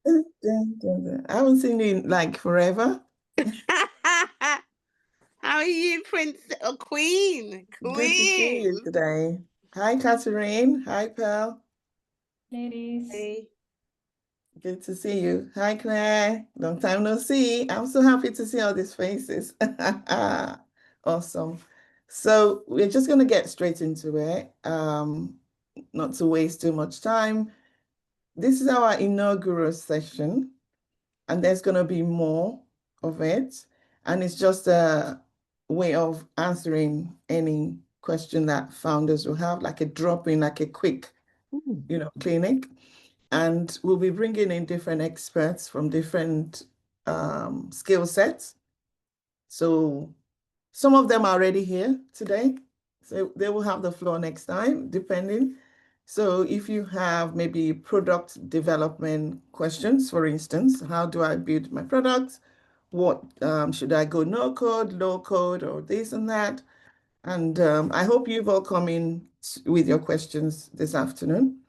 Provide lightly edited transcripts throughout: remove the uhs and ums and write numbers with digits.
I haven't seen you in like forever. How are you, Princess or Queen? Good to see you Queen. today. Hi, Katherine. Hi, Pearl. Ladies. Hey. Good to see you. Hi, Claire. Long time no see. I'm so happy to see all these faces. Awesome. So we're just going to get straight into it, not to waste too much time. This is our inaugural session, and there's going to be more of it. And it's just a way of answering any question that founders will have, like a drop-in, like a quick, clinic. And we'll be bringing in different experts from different skill sets. So some of them are already here today. So they will have the floor next time, depending. So if you have maybe product development questions, for instance, how do I build my products? What should I go no code, low code, or this and that? And I hope you've all come in with your questions this afternoon.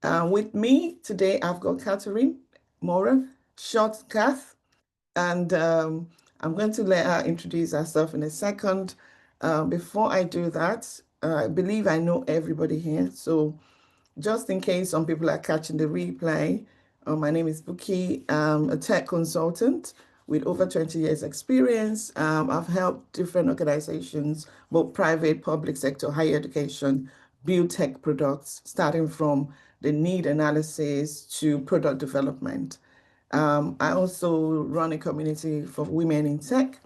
With me today, I've got Katherine, Mora, short Kath, and I'm going to let her introduce herself in a second. Before I do that, I believe I know everybody here. So just in case some people are catching the replay, my name is Bukky. I'm a tech consultant with over 20 years experience. I've helped different organizations, both private, public sector, higher education, build tech products, starting from the need analysis to product development. I also run a community for women in tech.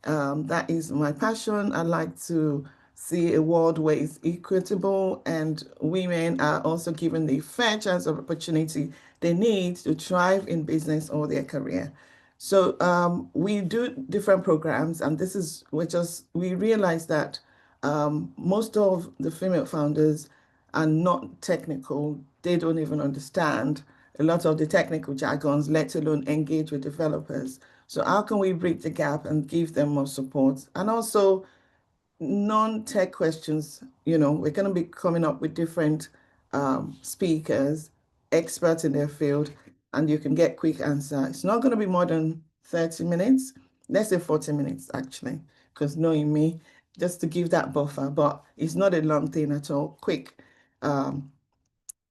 That is my passion. I like to see a world where it's equitable and women are also given the fair chance of opportunity they need to thrive in business or their career. So we do different programs, and we realize that most of the female founders are not technical. They don't even understand a lot of the technical jargons, let alone engage with developers. So how can we bridge the gap and give them more support? And also non-tech questions, we're going to be coming up with different speakers, experts in their field, and you can get quick answer. It's not going to be more than 30 minutes. Let's say 40 minutes, actually, because knowing me, just to give that buffer, but it's not a long thing at all. Quick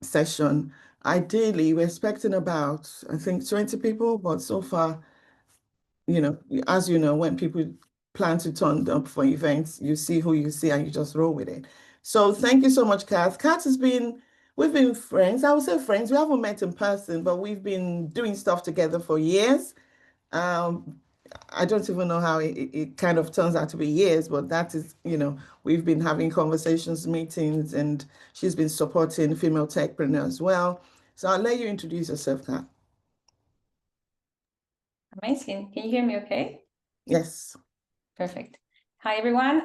session. Ideally, we're expecting about, I think, 20 people, but so far, as you know, when people plan to turn up for events, you see who you see and you just roll with it. So thank you so much, Kath. We've been friends. I would say friends. We haven't met in person, but we've been doing stuff together for years. I don't even know how it kind of turns out to be years, but that is, we've been having conversations, meetings, and she's been supporting female techpreneurs as well. So I'll let you introduce yourself, Kat. Amazing. Can you hear me okay? Yes. Perfect. Hi, everyone.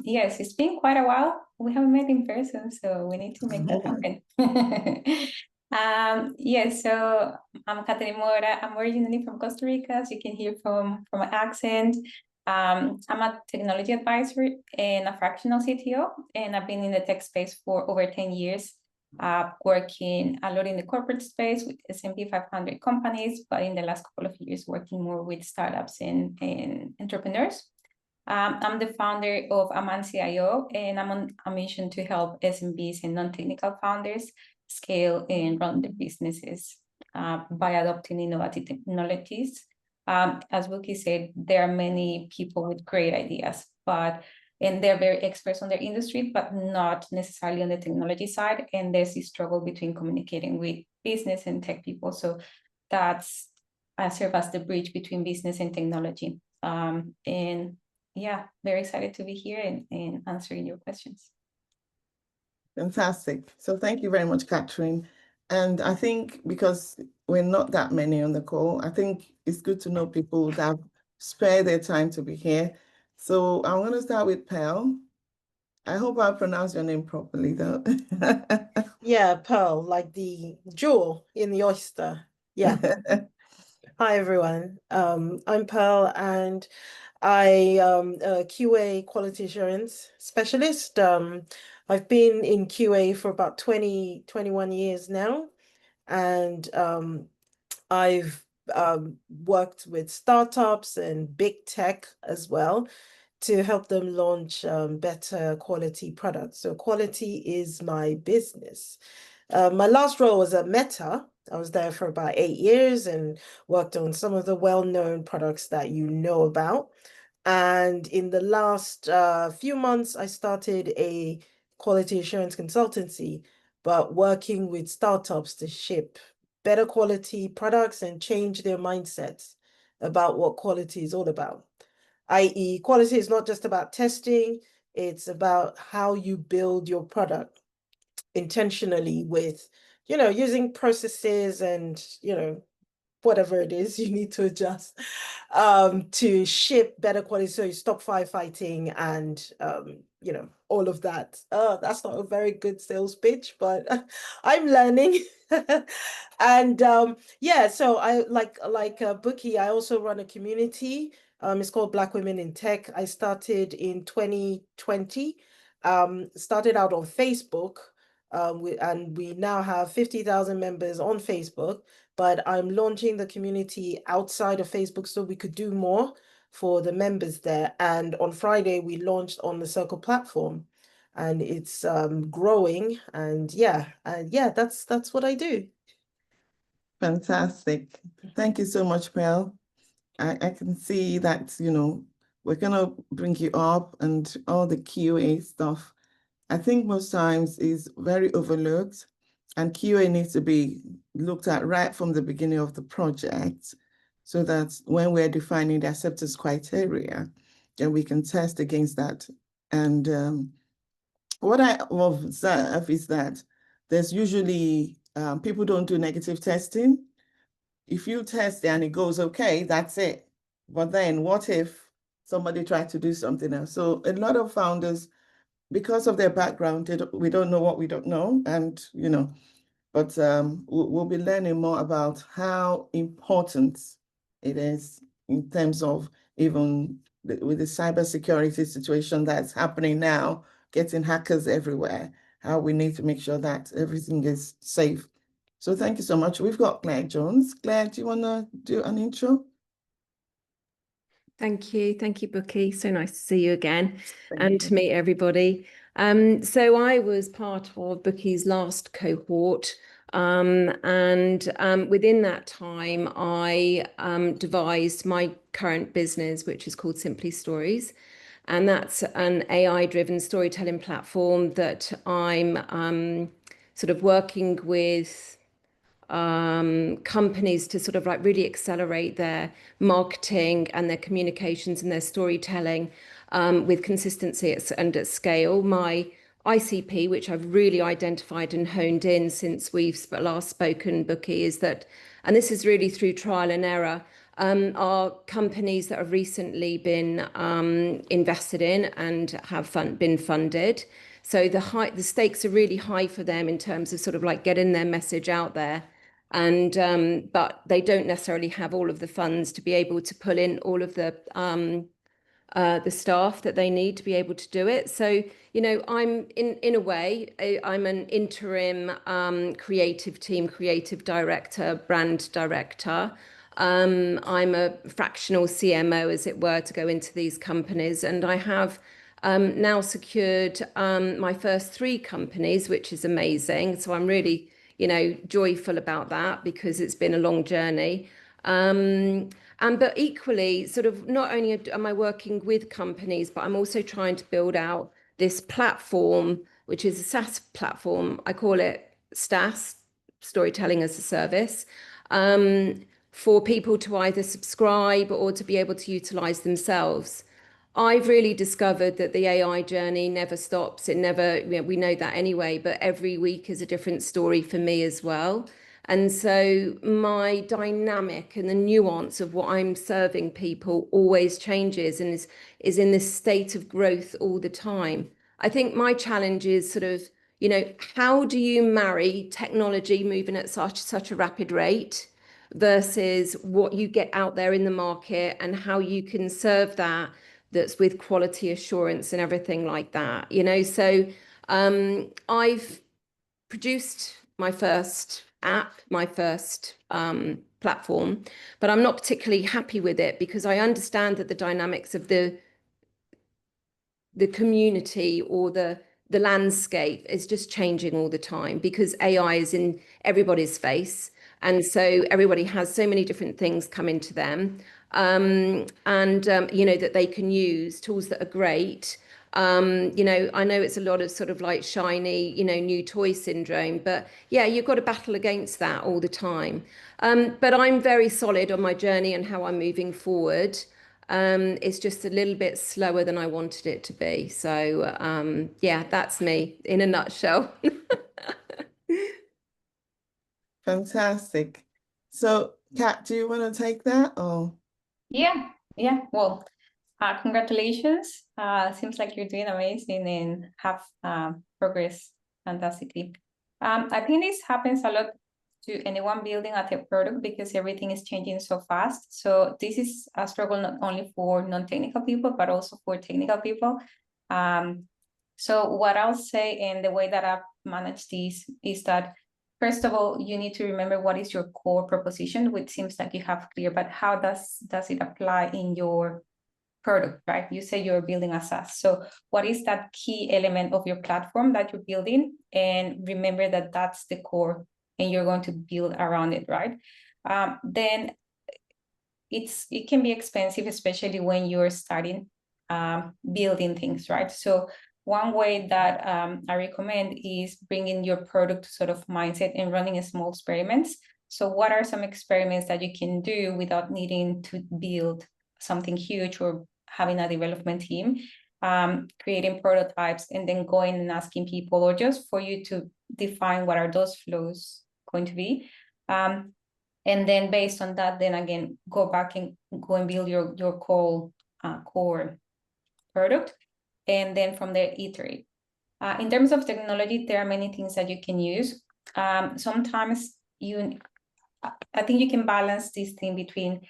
Yes, it's been quite a while. We haven't met in person, so we need to make that happen. Yes, so I'm Katherine Mora. I'm originally from Costa Rica, as you can hear from my accent. I'm a technology advisor and a fractional CTO, and I've been in the tech space for over 10 years, working a lot in the corporate space with S&P 500 companies, but in the last couple of years, working more with startups and entrepreneurs. I'm the founder of Aman.io, and I'm on a mission to help SMBs and non-technical founders scale and run their businesses by adopting innovative technologies. As Bukky said, there are many people with great ideas, and they're very experts on their industry, but not necessarily on the technology side. And there's this struggle between communicating with business and tech people. So that's serve as the bridge between business and technology. And yeah, very excited to be here and answering your questions. Fantastic. So thank you very much, Katherine. And I think because we're not that many on the call, I think it's good to know people that have spared their time to be here. So I'm going to start with Pearl. I hope I pronounced your name properly, though. Yeah, Pearl, like the jewel in the oyster. Yeah. Hi, everyone. I'm Pearl, and I am a QA quality assurance specialist. I've been in QA for about 21 years now, and I've worked with startups and big tech as well to help them launch better quality products. So quality is my business. My last role was at Meta. I was there for about 8 years and worked on some of the well-known products that you know about. And in the last few months, I started a quality assurance consultancy, but working with startups to ship better quality products and change their mindsets about what quality is all about. i.e., quality is not just about testing, it's about how you build your product intentionally with, using processes and, whatever it is you need to adjust to ship better quality, so you stop firefighting and all of that. That's not a very good sales pitch, but I'm learning. And yeah, so I like Bukky, I also run a community. It's called Black Women in Tech. I started in 2020, started out on Facebook. And we now have 50,000 members on Facebook, but I'm launching the community outside of Facebook so we could do more for the members there. And on Friday, we launched on the Circle platform, and it's growing. And yeah, that's what I do. Fantastic. Thank you so much, Pearl. I can see that, we're going to bring you up and all the QA stuff. I think most times is very overlooked, and QA needs to be looked at right from the beginning of the project, so that when we're defining the acceptance criteria, then we can test against that. And what I observe is that there's usually, people don't do negative testing. If you test and it goes okay, that's it. But then what if somebody tried to do something else? So a lot of founders, because of their background, we don't know what we don't know. And, but we'll be learning more about how important it is in terms of even with the cybersecurity situation that's happening now, getting hackers everywhere, how we need to make sure that everything is safe. So thank you so much. We've got Claire Jones. Claire, do you want to do an intro? Thank you, Bukky. So nice to see you again and you. to meet everybody. So I was part of Bukky's last cohort, and within that time, I devised my current business, which is called Simply Stories, and that's an AI-driven storytelling platform that I'm sort of working with companies to sort of like really accelerate their marketing and their communications and their storytelling with consistency and at scale. My ICP, which I've really identified and honed in since we've last spoken, Bukky, is that, and this is really through trial and error, are companies that have recently been invested in and have been funded. So the stakes are really high for them in terms of sort of like getting their message out there. And but they don't necessarily have all of the funds to be able to pull in all of the staff that they need to be able to do it. So, I'm in a way, I'm an interim creative team, creative director, brand director. I'm a fractional CMO, as it were, to go into these companies. And I have now secured my first 3 companies, which is amazing. So I'm really joyful about that because it's been a long journey. But equally, sort of not only am I working with companies, but I'm also trying to build out this platform, which is a SaaS platform. I call it SaaS, Storytelling as a Service, for people to either subscribe or to be able to utilize themselves. I've really discovered that the AI journey never stops. It never, we know that anyway, but every week is a different story for me as well. And so my dynamic and the nuance of what I'm serving people always changes and is in this state of growth all the time. I think my challenge is sort of, how do you marry technology moving at such a rapid rate versus what you get out there in the market and how you can serve that's with quality assurance and everything like that, So I've produced my first app, my first platform, but I'm not particularly happy with it because I understand that the dynamics of the community or the landscape is just changing all the time because AI is in everybody's face. And so everybody has so many different things coming to them. You know, that they can use tools that are great. You know, I know it's a lot of sort of like shiny, you know, new toy syndrome, but yeah, you've got to battle against that all the time. But I'm very solid on my journey and how I'm moving forward. It's just a little bit slower than I wanted it to be. So yeah, that's me in a nutshell. Fantastic. So, Kat, do you want to take that? Oh, Yeah. Well, congratulations. Seems like you're doing amazing and have progressed fantastically. I think this happens a lot to anyone building a tech product because everything is changing so fast. So this is a struggle not only for non-technical people, but also for technical people. So what I'll say, and the way that I've managed this is that, first of all, you need to remember what is your core proposition, which seems like you have clear, but how does it apply in your product, right? You say you're building a SaaS. So what is that key element of your platform that you're building? And remember that that's the core and you're going to build around it, right? Then it can be expensive, especially when you're starting building things, right? So one way that I recommend is bringing your product sort of mindset and running small experiments. So what are some experiments that you can do without needing to build something huge or having a development team, creating prototypes and then going and asking people, or just for you to define what are those flows going to be. And then based on that, then again, go back and go and build your core product. And then from there, iterate. In terms of technology, there are many things that you can use. Sometimes I think you can balance this thing between,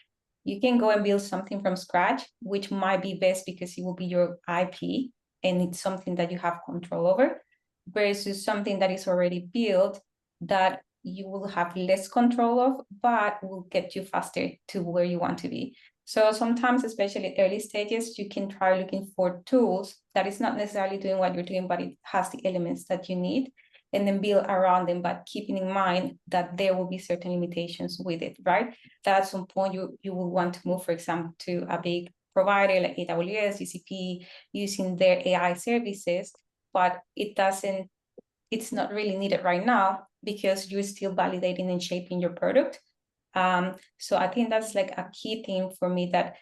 you can go and build something from scratch, which might be best because it will be your IP and it's something that you have control over, versus something that is already built that you will have less control of, but will get you faster to where you want to be. So sometimes, especially early stages, you can try looking for tools that is not necessarily doing what you're doing, but it has the elements that you need, and then build around them, but keeping in mind that there will be certain limitations with it, right? That at some point you will want to move, for example, to a big provider like AWS, GCP, using their AI services, but it's not really needed right now because you're still validating and shaping your product. So I think that's like a key thing for me, that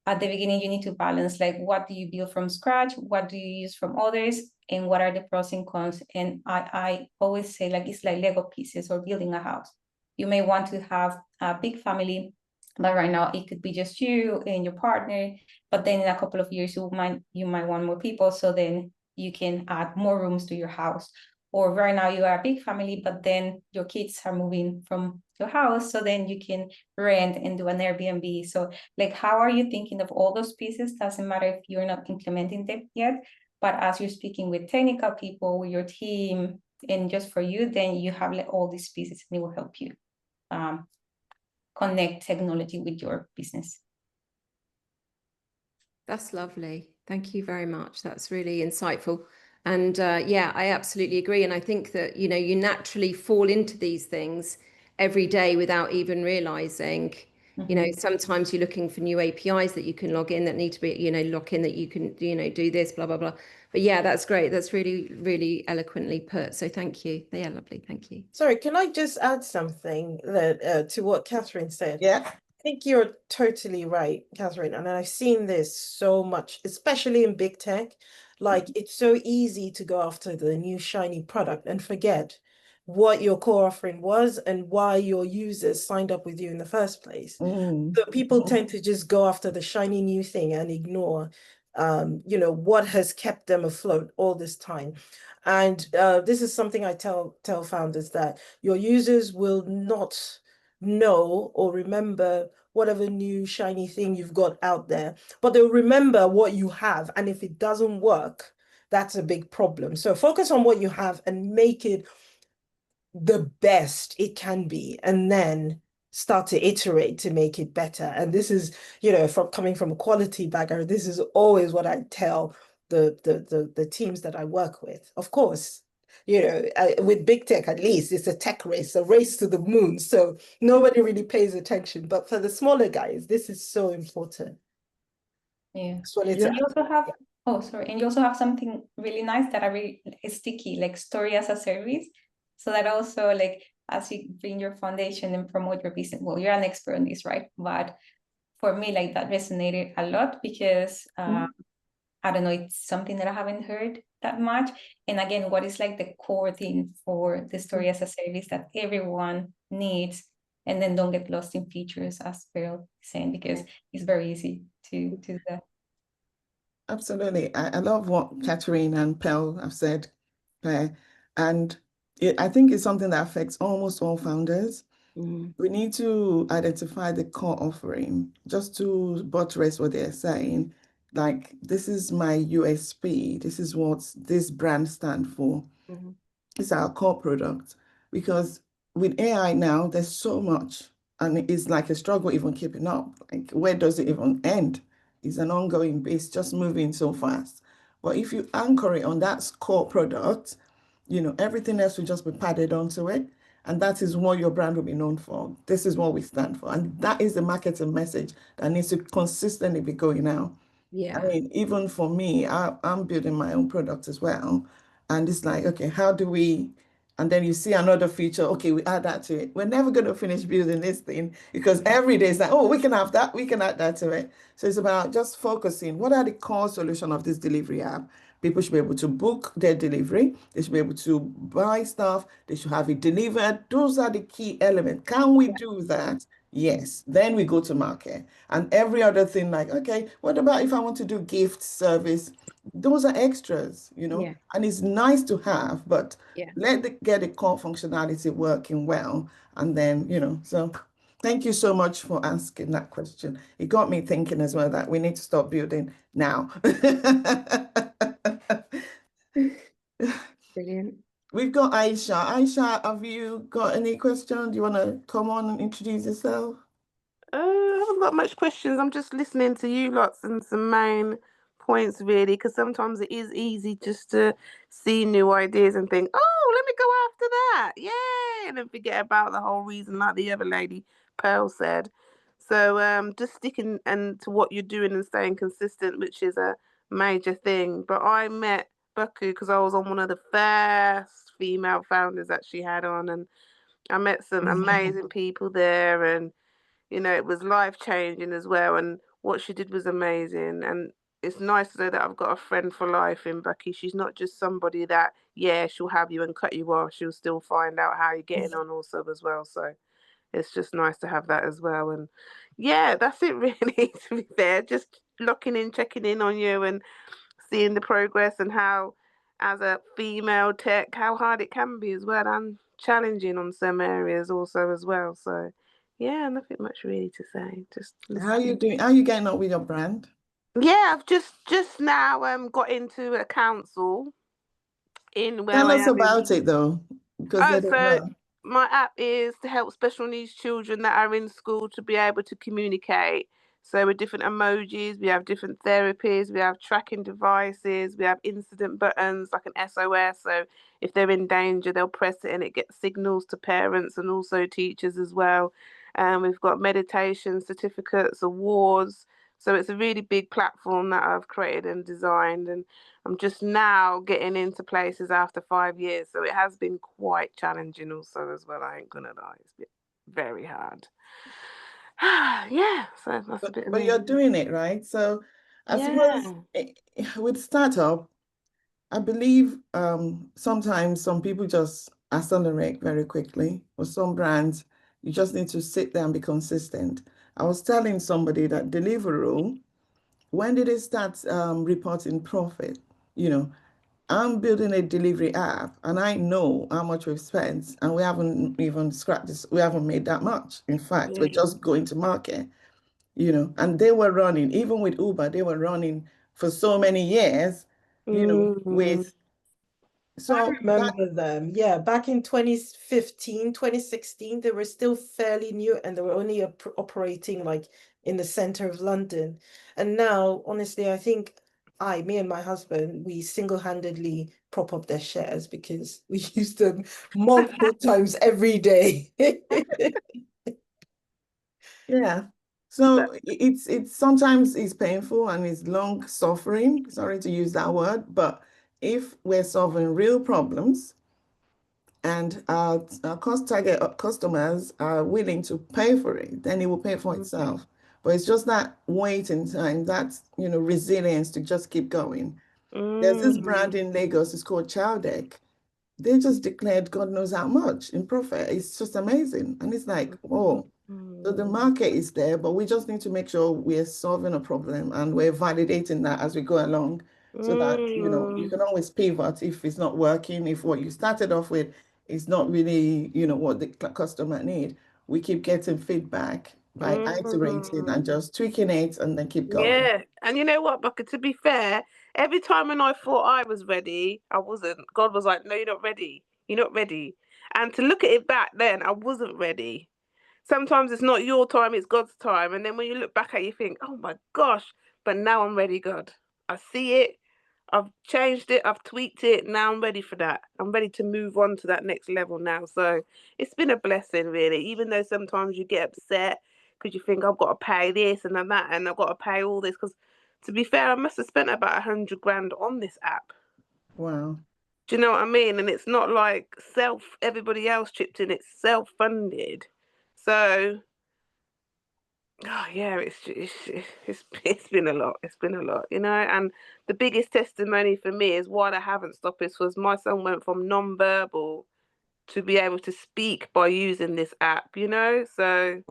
at the beginning you need to balance, like, what do you build from scratch? What do you use from others? And what are the pros and cons? And I always say, like, it's like Lego pieces or building a house. You may want to have a big family, but right now it could be just you and your partner. But then in a couple of years, you might want more people. So then you can add more rooms to your house. Or right now you are a big family, but then your kids are moving from your house. So then you can rent and do an Airbnb. So like, how are you thinking of all those pieces? Doesn't matter if you're not implementing them yet, but as you're speaking with technical people, with your team, and just for you, then you have like all these pieces and it will help you connect technology with your business. That's lovely. Thank you very much. That's really insightful. And yeah, I absolutely agree. And I think that, you know, you naturally fall into these things every day without even realizing. You know, sometimes you're looking for new APIs that you can log in that need to be, you know, lock in that you can, you know, do this, blah, blah, blah. But yeah, that's great. That's really, really eloquently put. So thank you. Yeah, lovely. Thank you. Sorry, can I just add something that to what Katherine said? yeah. I think you're totally right, Katherine. And I've seen this so much, especially in big tech. Like, it's so easy to go after the new shiny product and forget what your core offering was and why your users signed up with you in the first place. So people tend to just go after the shiny new thing and ignore, you know, what has kept them afloat all this time. And this is something I tell founders, that your users will not know or remember whatever new shiny thing you've got out there, but they'll remember what you have. And if it doesn't work, that's a big problem. So focus on what you have and make it the best it can be, and then start to iterate to make it better. And this is, from coming from a quality background, this is always what I tell the teams that I work with. Of course, with big tech, at least it's a tech race, a race to the moon. So nobody really pays attention. But for the smaller guys, this is so important. Yeah. Just wanted Yeah. to You also have, oh, sorry, and you also have something really nice that are really sticky, like story as a service. So that also, like, as you bring your foundation and promote your business, well, you're an expert on this, right? But for me, like, that resonated a lot because I don't know, it's something that I haven't heard that much. And again, what is like the core thing for the story as a service that everyone needs, and then don't get lost in features, as Pearl is saying, because it's very easy to do that. Absolutely. I love what Katherine and Pearl have said, Claire. And I think it's something that affects almost all founders. We need to identify the core offering, just to buttress what they're saying. Like, this is my USP. This is what this brand stands for. It's our core product. Because with AI now, there's so much, and it's like a struggle even keeping up. Like, where does it even end? It's an ongoing base, just moving so fast. But if you anchor it on that core product, everything else will just be padded onto it. And that is what your brand will be known for. This is what we stand for. And that is the marketing message that needs to consistently be going out. Yeah. I mean, even for me, I'm building my own product as well. And it's like, okay, how do we, and then you see another feature, okay, we add that to it. We're never going to finish building this thing because every day it's like, oh, we can have that, we can add that to it. So it's about just focusing. What are the core solution of this delivery app? People should be able to book their delivery. They should be able to buy stuff. They should have it delivered. Those are the key elements. Can we do that? Yes. Then we go to market. And every other thing, like, okay, what about if I want to do gift service? Those are extras, Yeah. and it's nice to have, but Yeah. get the core functionality working well. And then, so thank you so much for asking that question. It got me thinking as well that we need to start building now. Brilliant. We've got Aisha. Aisha, have you got any questions? Do you want to come on and introduce yourself? I haven't got much questions. I'm just listening to you lots and some main points really, because sometimes it is easy just to see new ideas and think, oh, let me go after that. Yay! And then forget about the whole reason, like the other lady, Pearl, said. So just sticking and to what you're doing and staying consistent, which is a major thing. But I met Bukky because I was on one of the first female founders that she had on, and I met some amazing people there, and it was life changing as well. And what she did was amazing. And it's nice to know that I've got a friend for life in Bukky. She's not just somebody that, yeah, she'll have you and cut you off. She'll still find out how you're getting on also as well. So it's just nice to have that as well. And yeah, that's it really, to be fair. Just locking in, checking in on you and seeing the progress and how, as a female tech, how hard it can be as well and challenging on some areas also as well. So yeah, nothing much really to say. Just How are you listening. doing? How are you getting on with your brand? Yeah, I've just now got into a council in where Tell I us am in. about it though, because they Oh, don't so know. my app is to help special needs children that are in school to be able to communicate. So with different emojis, we have different therapies, we have tracking devices, we have incident buttons like an SOS. So if they're in danger, they'll press it and it gets signals to parents and also teachers as well. And we've got meditation certificates, awards. So it's a really big platform that I've created and designed, and I'm just now getting into places after 5 years. So it has been quite challenging also as well. I ain't gonna lie. It's been very hard. Yeah, so that's a bit of But me. you're doing it, right? So I suppose Yeah. with startup, I believe sometimes some people just accelerate very quickly. For some brands, you just need to sit there and be consistent. I was telling somebody that Deliveroo, when did they start reporting profit? You know, I'm building a delivery app and I know how much we've spent and we haven't even scratched this. We haven't made that much. In fact, we're just going to market, and they were running, even with Uber, they were running for so many years, Mm. with So I that, remember them. Yeah, back in 2015, 2016, they were still fairly new and they were only operating like in the center of London. And now, honestly, I think me and my husband, we single-handedly prop up their shares because we use them multiple times every day. yeah. So it's sometimes it's painful and it's long suffering. Sorry to use that word, but if we're solving real problems and our cost target customers are willing to pay for it, then it will pay for itself. But it's just that waiting time, that resilience to just keep going. There's this brand in Lagos, it's called Chowdeck. They just declared God knows how much in profit. It's just amazing. And it's like, oh, so the market is there, but we just need to make sure we're solving a problem and we're validating that as we go along so that, you can always pivot if it's not working, if what you started off with is not really, what the customer need. We keep getting feedback by iterating and just tweaking it and then keep going. Yeah, and you know what, Bukky, to be fair, every time when I thought I was ready, I wasn't. God was like, no, you're not ready. You're not ready. And to look at it back then, I wasn't ready. Sometimes it's not your time, it's God's time. And then when you look back at it, you think, oh my gosh, but now I'm ready, God. I see it. I've changed it. I've tweaked it. Now I'm ready for that. I'm ready to move on to that next level now. So it's been a blessing, really, even though sometimes you get upset because you think I've got to pay this and then that, and I've got to pay all this. Because to be fair, I must have spent about 100 grand on this app. Wow. Do you know what I mean? And it's not like everybody else chipped in, it's self-funded. So, oh yeah, it's been a lot. It's been a lot, And the biggest testimony for me is why I haven't stopped this was my son went from non-verbal to be able to speak by using this app, So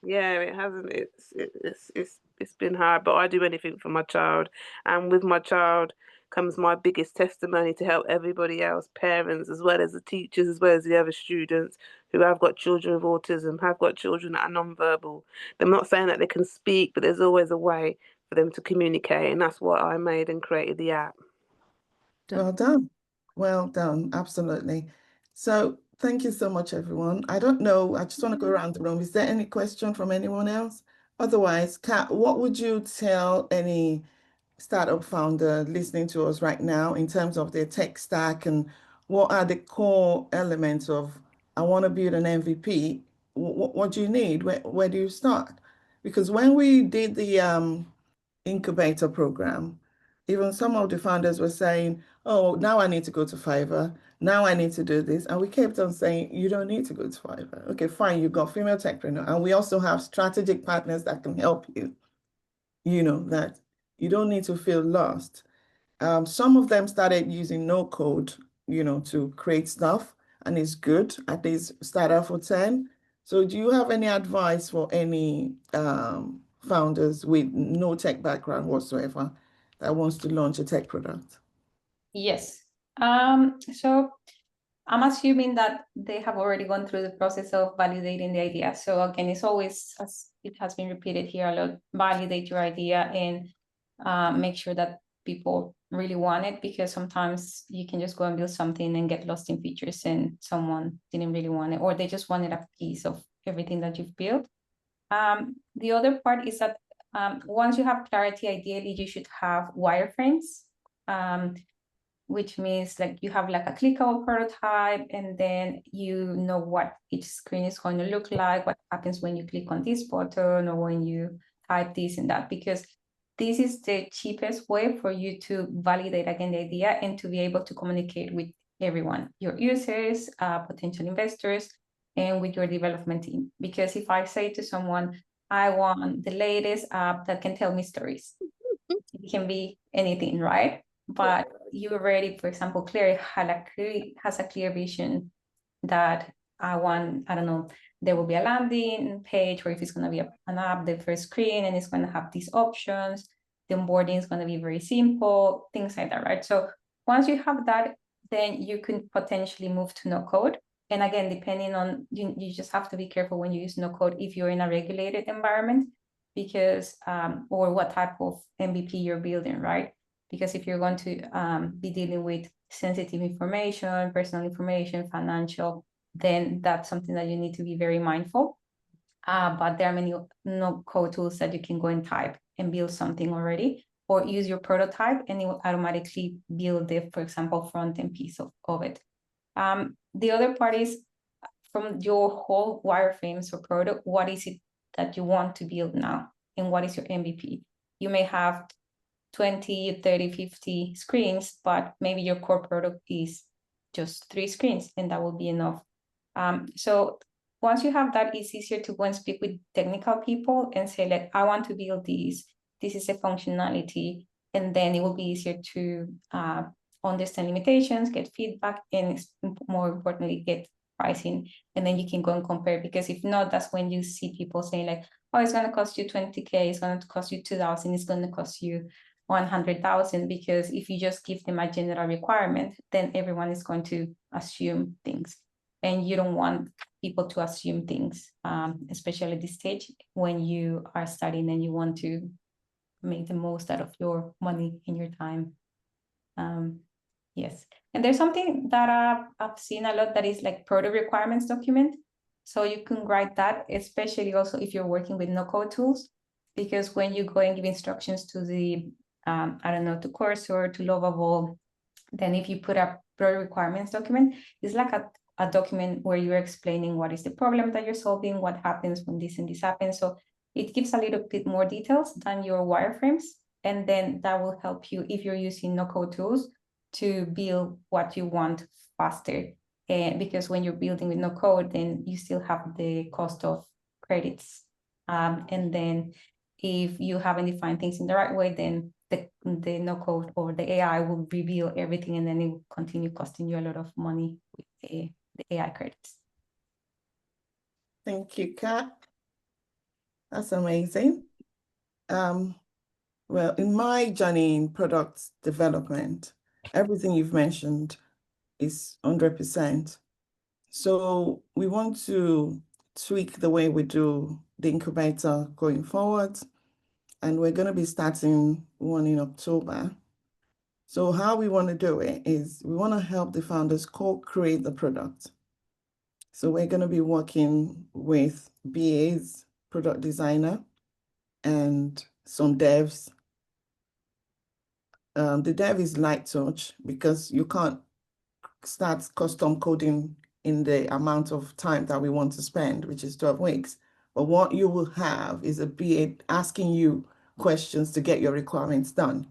yeah, it hasn't. It's been hard, but I do anything for my child, and with my child comes my biggest testimony to help everybody else, parents as well as the teachers, as well as the other students who have got children with autism, have got children that are non-verbal. I'm not saying that they can speak, but there's always a way for them to communicate, and that's what I made and created the app. Well done. Well done. Absolutely. So thank you so much, everyone. I don't know. I just want to go around the room. Is there any question from anyone else? Otherwise, Kat, what would you tell any startup founder listening to us right now in terms of their tech stack and what are the core elements of, I want to build an MVP? What do you need? Where do you start? Because when we did the incubator program, even some of the founders were saying, oh, now I need to go to Fiverr. Now I need to do this. And we kept on saying, you don't need to go to Fiverr. Okay, fine, you've got female techpreneur. And we also have strategic partners that can help you, that you don't need to feel lost. Some of them started using no code, to create stuff, and it's good. At least start off with 10. So do you have any advice for any founders with no tech background whatsoever that wants to launch a tech product? Yes. So I'm assuming that they have already gone through the process of validating the idea. So again, it's always, as it has been repeated here a lot, validate your idea and make sure that people really want it, because sometimes you can just go and build something and get lost in features and someone didn't really want it, or they just wanted a piece of everything that you've built. The other part is that once you have clarity, ideally you should have wireframes, which means like you have like a clickable prototype, and then you know what each screen is going to look like, what happens when you click on this button or when you type this and that, because this is the cheapest way for you to validate again the idea and to be able to communicate with everyone, your users, potential investors, and with your development team. Because if I say to someone, I want the latest app that can tell me stories, it can be anything, right? But you already, for example, Claire has a clear vision that I want, I don't know, there will be a landing page, or if it's going to be an app, the first screen, and it's going to have these options. The onboarding is going to be very simple, things like that, right? So once you have that, then you can potentially move to no code. And again, depending on, you just have to be careful when you use no code if you're in a regulated environment, because, or what type of MVP you're building, right? because if you're going to be dealing with sensitive information, personal information, financial, then that's something that you need to be very mindful. But there are many no-code tools that you can go and type and build something already, or use your prototype and it will automatically build the, for example, front-end piece of it. The other part is from your whole wireframes or product, what is it that you want to build now? And what is your MVP? You may have 20, 30, 50 screens, but maybe your core product is just 3 screens and that will be enough. So once you have that, it's easier to go and speak with technical people and say, like, I want to build this. This is a functionality. And then it will be easier to understand limitations, get feedback, and more importantly, get pricing. And then you can go and compare, because if not, that's when you see people saying like, oh, it's going to cost you 20K, it's going to cost you 2,000, it's going to cost you 100,000, because if you just give them a general requirement, then everyone is going to assume things. And you don't want people to assume things, especially at this stage when you are studying and you want to make the most out of your money and your time. Yes. And there's something that I've seen a lot that is like product requirements document. So you can write that, especially also if you're working with no-code tools, because when you go and give instructions to the, I don't know, to Cursor, to Lovable, then if you put a product requirements document, it's like a document where you're explaining what is the problem that you're solving, what happens when this and this happens. So it gives a little bit more details than your wireframes. And then that will help you, if you're using no-code tools, to build what you want faster. And because when you're building with no code, then you still have the cost of credits. And then if you haven't defined things in the right way, then the no code or the AI will reveal everything, and then it will continue costing you a lot of money with the AI credits. Thank you, Kat. That's amazing. Well, in my journey in product development, everything you've mentioned is 100%. So we want to tweak the way we do the incubator going forward. And we're going to be starting one in October. So how we want to do it is we want to help the founders co-create the product. So we're going to be working with BAs, product designer, and some devs. The dev is light touch because you can't start custom coding in the amount of time that we want to spend, which is 12 weeks. But what you will have is a BA asking you questions to get your requirements done.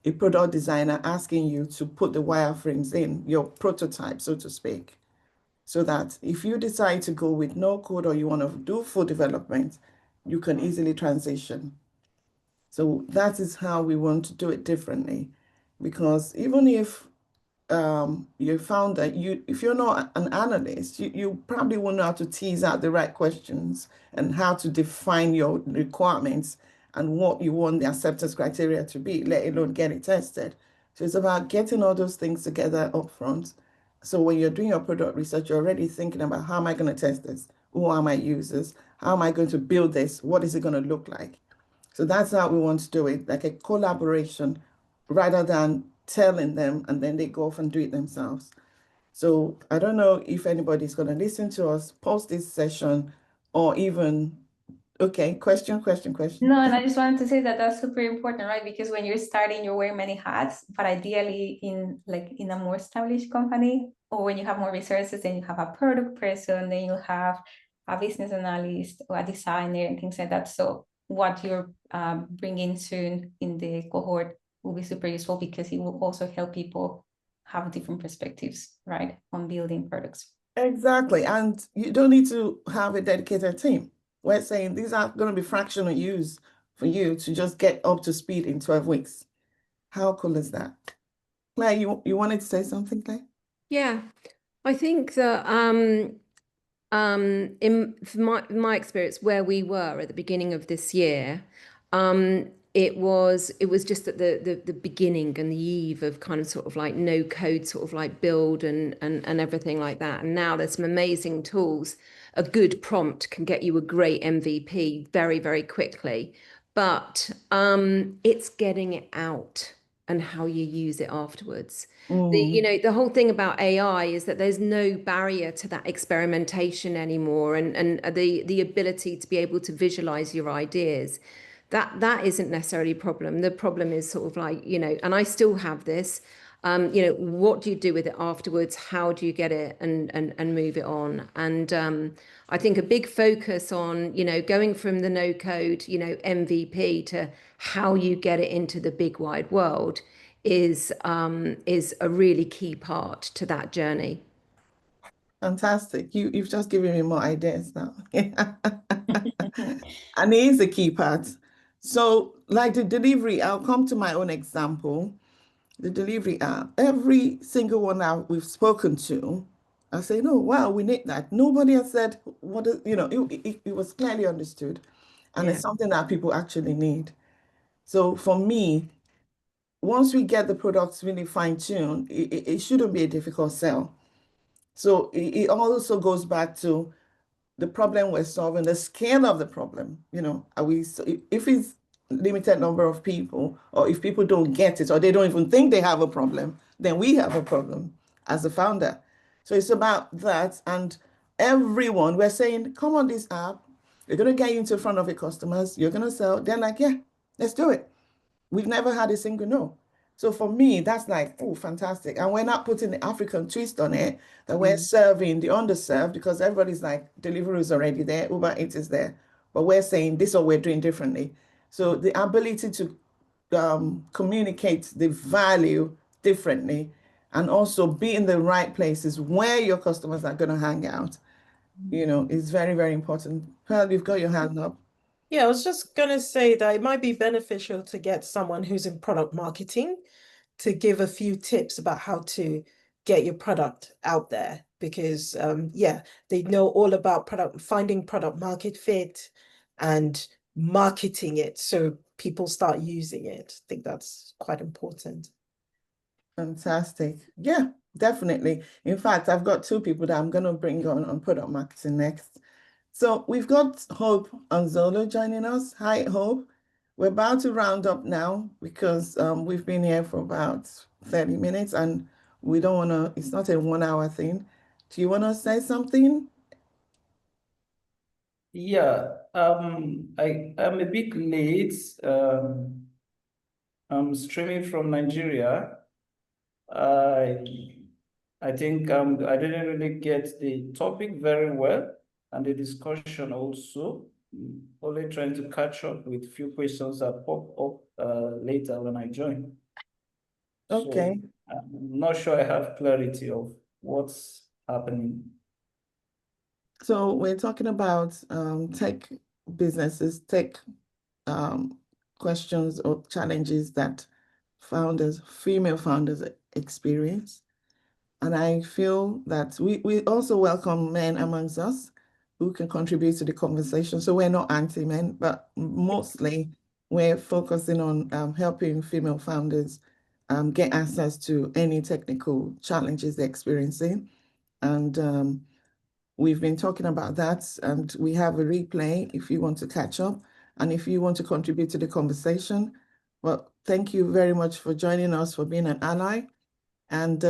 A product designer asking you to put the wireframes in, your prototype, so to speak, so that if you decide to go with no code or you want to do full development, you can easily transition. So that is how we want to do it differently, because even if you found that if you're not an analyst, you probably won't know how to tease out the right questions and how to define your requirements and what you want the acceptance criteria to be, let alone get it tested. So it's about getting all those things together up front. So when you're doing your product research, you're already thinking about, how am I going to test this? Who are my users? How am I going to build this? What is it going to look like? So that's how we want to do it, like a collaboration rather than telling them and then they go off and do it themselves. So I don't know if anybody's going to listen to us post this session or even, okay, question. No, and I just wanted to say that that's super important, right? Because when you're starting, you're wearing many hats, but ideally in a more established company, or when you have more resources, then you have a product person, then you have a business analyst or a designer and things like that. So what you're bringing soon in the cohort will be super useful, because it will also help people have different perspectives, right, on building products. Exactly. And you don't need to have a dedicated team. We're saying these are going to be fractional use for you to just get up to speed in 12 weeks. How cool is that? Claire, you wanted to say something, Claire? Yeah, I think that in my experience, where we were at the beginning of this year, it was just at the beginning and the eve of kind of sort of like no code sort of like build and everything like that. And now there's some amazing tools. A good prompt can get you a great MVP very, very quickly, but it's getting it out and how you use it afterwards. Mm. The whole thing about AI is that there's no barrier to that experimentation anymore, and the ability to be able to visualize your ideas. That isn't necessarily a problem. The problem is sort of like, and I still have this, what do you do with it afterwards? How do you get it and move it on? And I think a big focus on, going from the no code, MVP to how you get it into the big wide world is a really key part to that journey. Fantastic. You've just given me more ideas now. And it is a key part. So, like the delivery, I'll come to my own example. The delivery app, every single one that we've spoken to, I say, no, wow, we need that. Nobody has said what is, it was clearly understood. And Yeah. it's something that people actually need. So for me, once we get the products really fine-tuned, it shouldn't be a difficult sell. So it also goes back to the problem we're solving, the scale of the problem. Are we, if it's limited number of people, or if people don't get it, or they don't even think they have a problem, then we have a problem as a founder. So it's about that. And everyone, we're saying, come on this app, you're going to get into front of your customers, you're going to sell. They're like, yeah, let's do it. We've never had a single no. So for me, that's like, oh, fantastic. And we're not putting the African twist on it, that we're serving the underserved, because everybody's like, delivery is already there, Uber Eats is there. But we're saying this is what we're doing differently. So the ability to communicate the value differently and also be in the right places where your customers are going to hang out, is very, very important. Pearl, you've got your hand up. Yeah, I was just going to say that it might be beneficial to get someone who's in product marketing to give a few tips about how to get your product out there, because yeah, they know all about finding product market fit and marketing it so people start using it. I think that's quite important. Fantastic. Yeah, definitely. In fact, I've got two people that I'm going to bring on product marketing next. So we've got Hope and Zolo joining us. Hi, Hope. We're about to round up now because we've been here for about 30 minutes and we don't want to, it's not a 1 hour thing. Do you want to say something? Yeah, I'm a bit late. I'm streaming from Nigeria. I think I didn't really get the topic very well and the discussion also. Only trying to catch up with few questions that pop up later when I join. Okay. So I'm not sure I have clarity of what's happening. So we're talking about tech businesses, tech questions or challenges that female founders experience. And I feel that we also welcome men amongst us who can contribute to the conversation. So we're not anti-men, but mostly we're focusing on helping female founders get access to any technical challenges they're experiencing. And we've been talking about that, and we have a replay if you want to catch up and if you want to contribute to the conversation. Well, thank you very much for joining us, for being an ally. And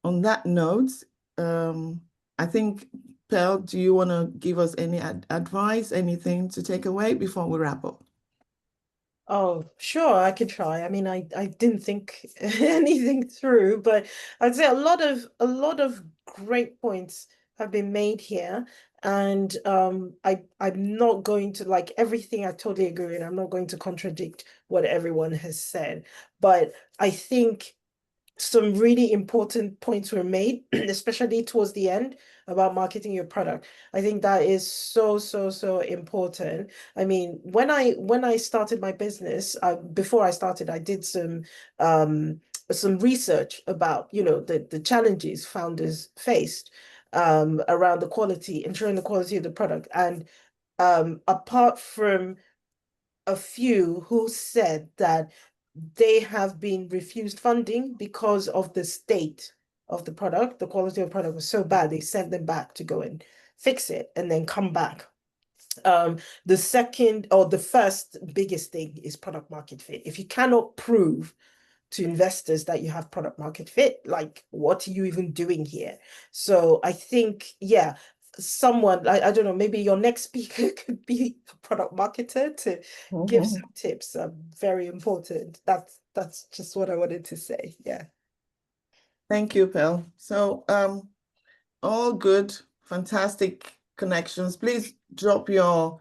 on that note, I think, Pearl, do you want to give us any advice, anything to take away before we wrap up? Oh, sure, I could try. I mean, I didn't think anything through, but I'd say a lot of great points have been made here. And I'm not going to, like, everything I totally agree with. I'm not going to contradict what everyone has said. But I think some really important points were made, especially towards the end about marketing your product. I think that is so important. I mean, when I started my business, before I started, I did some research about, the challenges founders faced around ensuring the quality of the product. And apart from a few who said that they have been refused funding because of the state of the product. The quality of the product was so bad, they sent them back to go and fix it and then come back The second or the first biggest thing is product market fit. If you cannot prove to investors that you have product market fit, like, what are you even doing here? So I think, yeah, someone, I don't know, maybe your next speaker could be a product marketer to give some tips. Very important. That's just what I wanted to say. Yeah. Thank you, Pearl. So all good, fantastic connections. Please drop your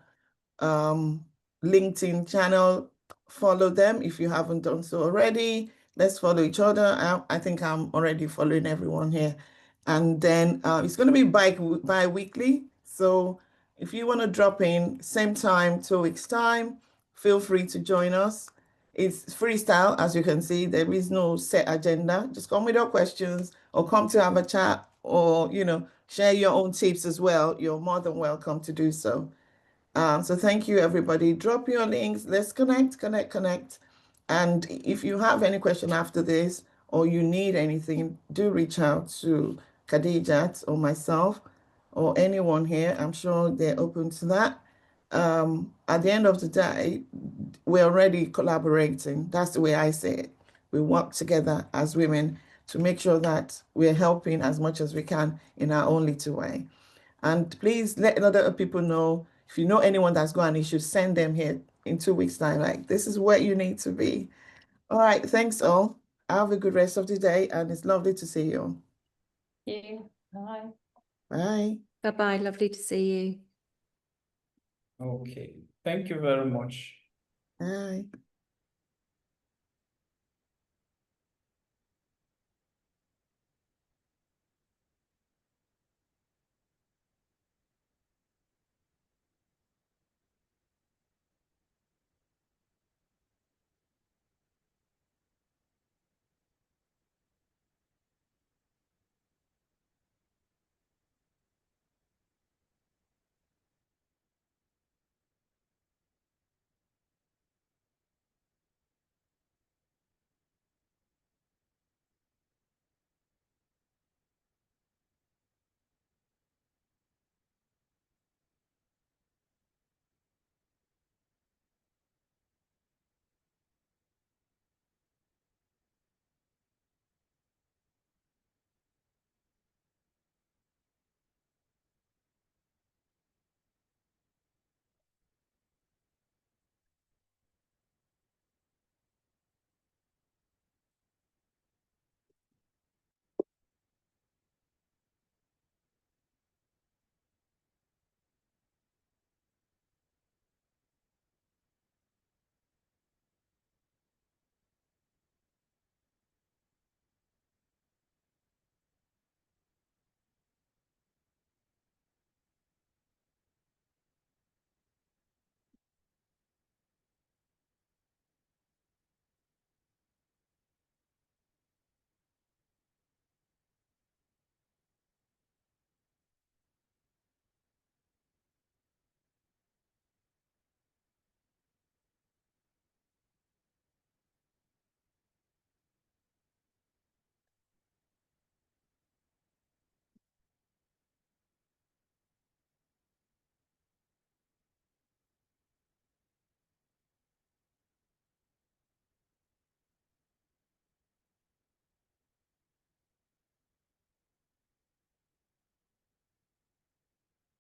LinkedIn channel, follow them if you haven't done so already. Let's follow each other. I think I'm already following everyone here. And then it's going to be bi-weekly. So if you want to drop in, same time, 2 weeks time, feel free to join us. It's freestyle, as you can see. There is no set agenda. Just come with your questions or come to have a chat or, share your own tips as well. You're more than welcome to do so. So thank you, everybody. Drop your links. Let's connect. And if you have any question after this or you need anything, do reach out to Khadijat or myself or anyone here. I'm sure they're open to that. At the end of the day, we're already collaborating. That's the way I say it. We work together as women to make sure that we're helping as much as we can in our own little way. And please let other people know. If you know anyone that's got an issue, send them here in 2 weeks' time. Like, this is where you need to be. All right. Thanks all. Have a good rest of the day. And it's lovely to see you. Yeah. Bye. Bye. Bye-bye. Lovely to see you. Okay. Thank you very much. Bye.